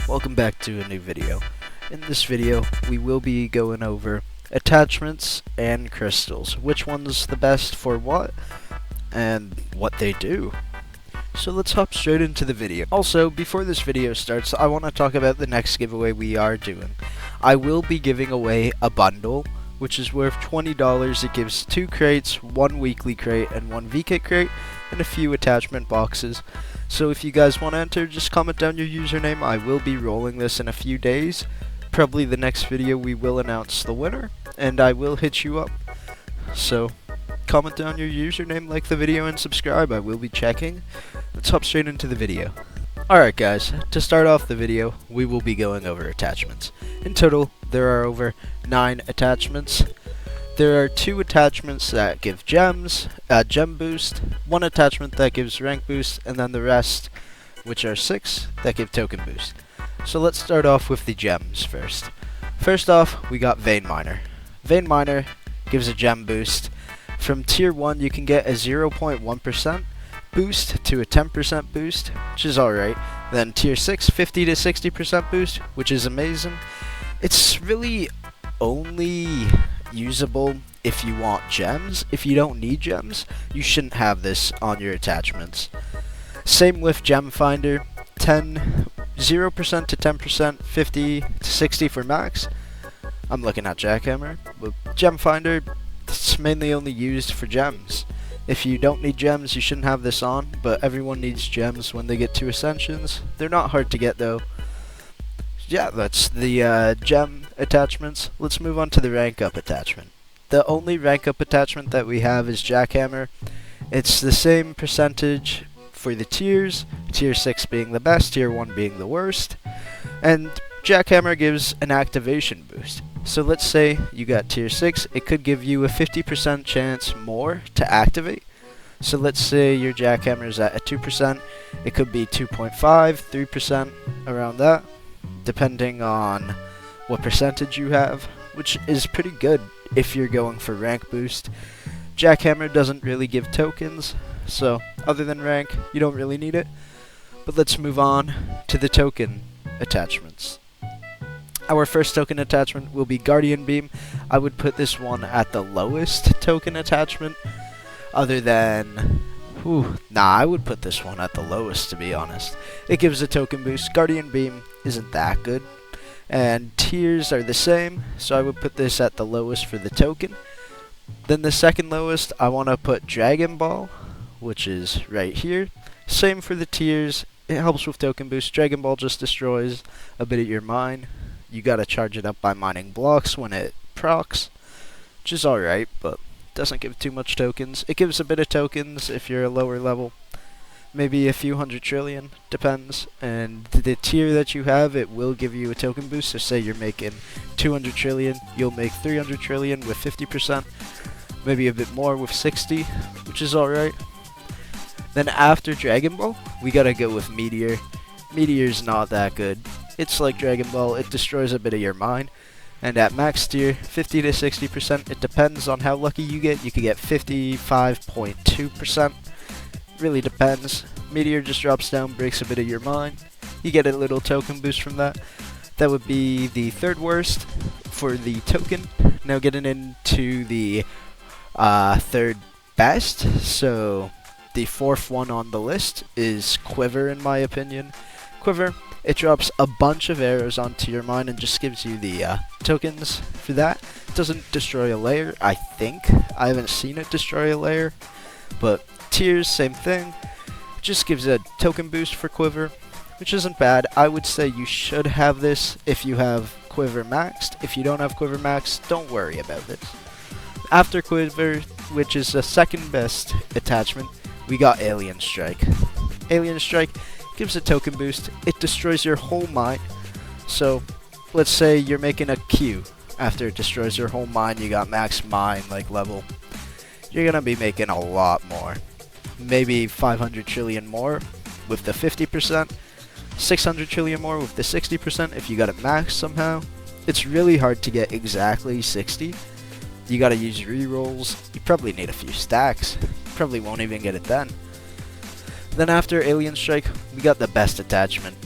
Welcome back to a new video. In this video, we will be going over attachments and crystals. Which one's the best for what, and what they do. So let's hop straight into the video. Also, before this video starts, I want to talk about the next giveaway we are doing. I will be giving away a bundle, which is worth $20. It gives 2 crates, 1 weekly crate, and 1 VKit crate, and a few attachment boxes. So if you guys want to enter, just comment down your username. I will be rolling this in a few days. Probably the next video we will announce the winner, and I will hit you up. So comment down your username, like the video, and subscribe. I will be checking. Let's hop straight into the video. Alright guys, to start off the video, we will be going over attachments. In total, there are over 9 attachments. There are 2 attachments that give gems, gem boost, 1 attachment that gives rank boost, and then the rest, which are 6, that give token boost. So let's start off with the gems first. First off, we got Vein Miner. Vein Miner gives a gem boost. From tier 1, you can get a 0.1% boost to a 10% boost, which is alright. Then tier 6, 50 to 60% boost, which is amazing. It's really only usable if you want gems. If you don't need gems, you shouldn't have this on your attachments. Same with Gem Finder, 0% to 10%, 50 to 60 for max. I'm looking at Jackhammer, but Gem Finder, it's mainly only used for gems. If you don't need gems, you shouldn't have this on, but everyone needs gems when they get to Ascensions. They're not hard to get though. Yeah, that's the gem attachments. Let's move on to the rank up attachment. The only rank up attachment that we have is Jackhammer. It's the same percentage for the tiers, tier 6 being the best, tier 1 being the worst, and Jackhammer gives an activation boost. So let's say you got tier 6, it could give you a 50% chance more to activate. So let's say your Jackhammer is at a 2%, it could be 2.5, 3%, around that, depending on what percentage you have, which is pretty good if you're going for rank boost. Jackhammer doesn't really give tokens, so other than rank, you don't really need it. But let's move on to the token attachments. Our first token attachment will be Guardian Beam. I would put this one at the lowest token attachment, other than... I would put this one at the lowest, to be honest. It gives a token boost. Guardian Beam isn't that good. And tiers are the same, so I would put this at the lowest for the token. Then the second lowest, I want to put Dragon Ball, which is right here. Same for the tiers. It helps with token boost. Dragon Ball just destroys a bit of your mine. You gotta charge it up by mining blocks when it procs, which is alright, but doesn't give too much tokens. It gives a bit of tokens if you're a lower level. Maybe a few 100 trillion, depends. And the tier that you have, it will give you a token boost. So say you're making 200 trillion, you'll make 300 trillion with 50%. Maybe a bit more with 60, which is alright. Then after Dragon Ball, we gotta go with Meteor. Meteor's not that good. It's like Dragon Ball, it destroys a bit of your mine. And at max tier, 50 to 60%, it depends on how lucky you get. You could get 55.2%. Really depends. Meteor just drops down, breaks a bit of your mine. You get a little token boost from that. That would be the third worst for the token. Now getting into the third best. So the fourth one on the list is Quiver, in my opinion. Quiver, it drops a bunch of arrows onto your mine and just gives you the tokens for that. It doesn't destroy a layer, I think. I haven't seen it destroy a layer. But tiers, same thing. Just gives a token boost for Quiver, which isn't bad. I would say you should have this if you have Quiver maxed. If you don't have Quiver maxed, don't worry about this. After Quiver, which is the second best attachment, we got Alien Strike. Alien Strike gives a token boost. It destroys your whole mine. So let's say you're making a Q. After it destroys your whole mine, you got max mine like level. You're gonna be making a lot more. Maybe 500 trillion more with the 50%, 600 trillion more with the 60% if you got it maxed somehow. It's really hard to get exactly 60. You gotta use rerolls. You probably need a few stacks. You probably won't even get it then. Then after Alien Strike, we got the best attachment.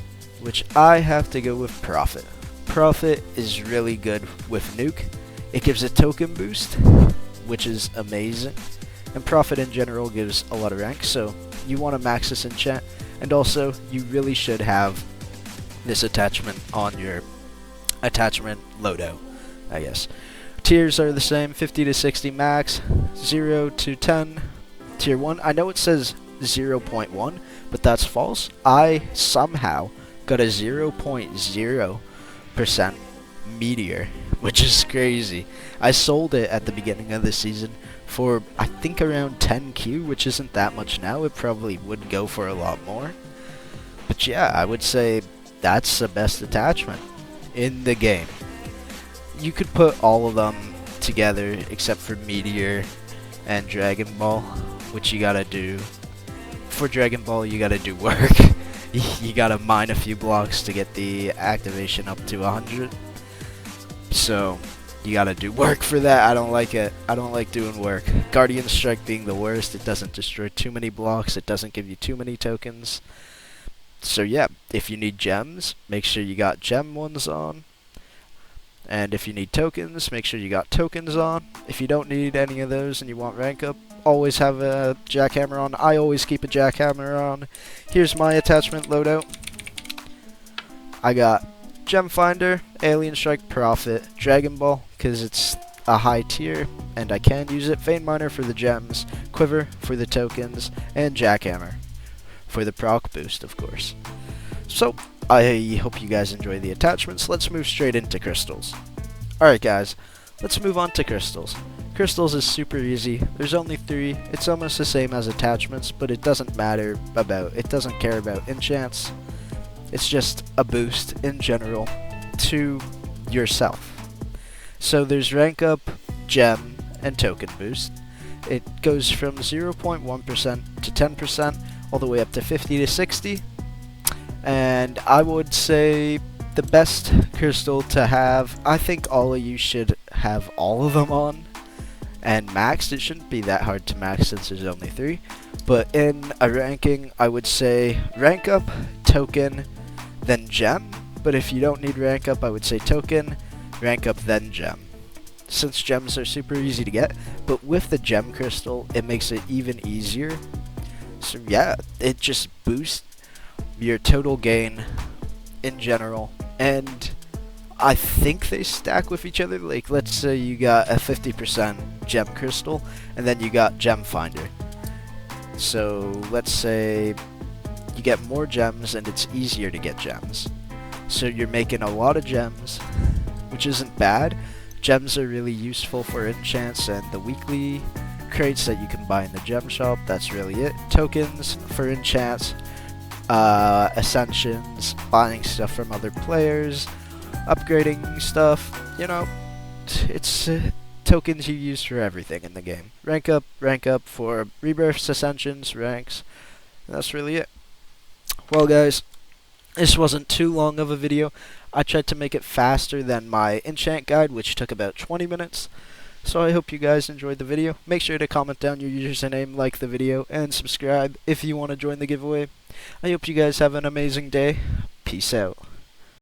which I have to go with Prophet. Prophet is really good with Nuke. It gives a token boost, which is amazing. And Prophet in general gives a lot of rank, so you want to max this enchant. And also, you really should have this attachment on your attachment loadout, I guess. Tiers are the same, 50 to 60 max, 0 to 10. Tier 1, I know it says 0.1, but that's false. I somehow got a 0.0% meteor, which is crazy. I sold it at the beginning of the season for I think around 10Q, which isn't that much now. It probably would go for a lot more. But yeah, I would say that's the best attachment in the game. You could put all of them together except for Meteor and Dragon Ball, which you gotta do. For Dragon Ball, you gotta do work. You gotta mine a few blocks to get the activation up to 100. So, you gotta do work for that. I don't like it. I don't like doing work. Guardian Strike being the worst. It doesn't destroy too many blocks. It doesn't give you too many tokens. So yeah, if you need gems, make sure you got gem ones on. And if you need tokens, make sure you got tokens on. If you don't need any of those and you want rank up, always have a jackhammer on. I always keep a jackhammer on. Here's my attachment loadout. I got Gem Finder, Alien Strike, Prophet, Dragon Ball, because it's a high tier, and I can use it. Vein Miner for the gems, Quiver for the tokens, and Jackhammer for the proc boost, of course. So, I hope you guys enjoy the attachments. Let's move straight into crystals. Alright guys, let's move on to crystals. Crystals is super easy. There's only 3. It's almost the same as attachments, but it doesn't matter about, it doesn't care about enchants. It's just a boost in general to yourself. So there's rank up, gem, and token boost. It goes from 0.1% to 10%, all the way up to 50 to 60. And I would say the best crystal to have, I think all of you should have all of them on. And maxed, it shouldn't be that hard to max since there's only 3. But in a ranking, I would say rank up, token, then gem. But if you don't need rank up, I would say token, rank up, then gem. Since gems are super easy to get, but with the gem crystal, it makes it even easier. So yeah, it just boosts your total gain in general, and I think they stack with each other. Like, let's say you got a 50% gem crystal, and then you got Gem Finder. So let's say you get more gems, and it's easier to get gems. So you're making a lot of gems, which isn't bad. Gems are really useful for enchants and the weekly crates that you can buy in the gem shop. That's really it. Tokens for enchants, ascensions, buying stuff from other players, upgrading stuff, you know, it's tokens you use for everything in the game. Rank up for rebirths, ascensions, ranks, that's really it. Well guys, this wasn't too long of a video. I tried to make it faster than my enchant guide, which took about 20 minutes. So I hope you guys enjoyed the video. Make sure to comment down your username, like the video, and subscribe if you want to join the giveaway. I hope you guys have an amazing day. Peace out.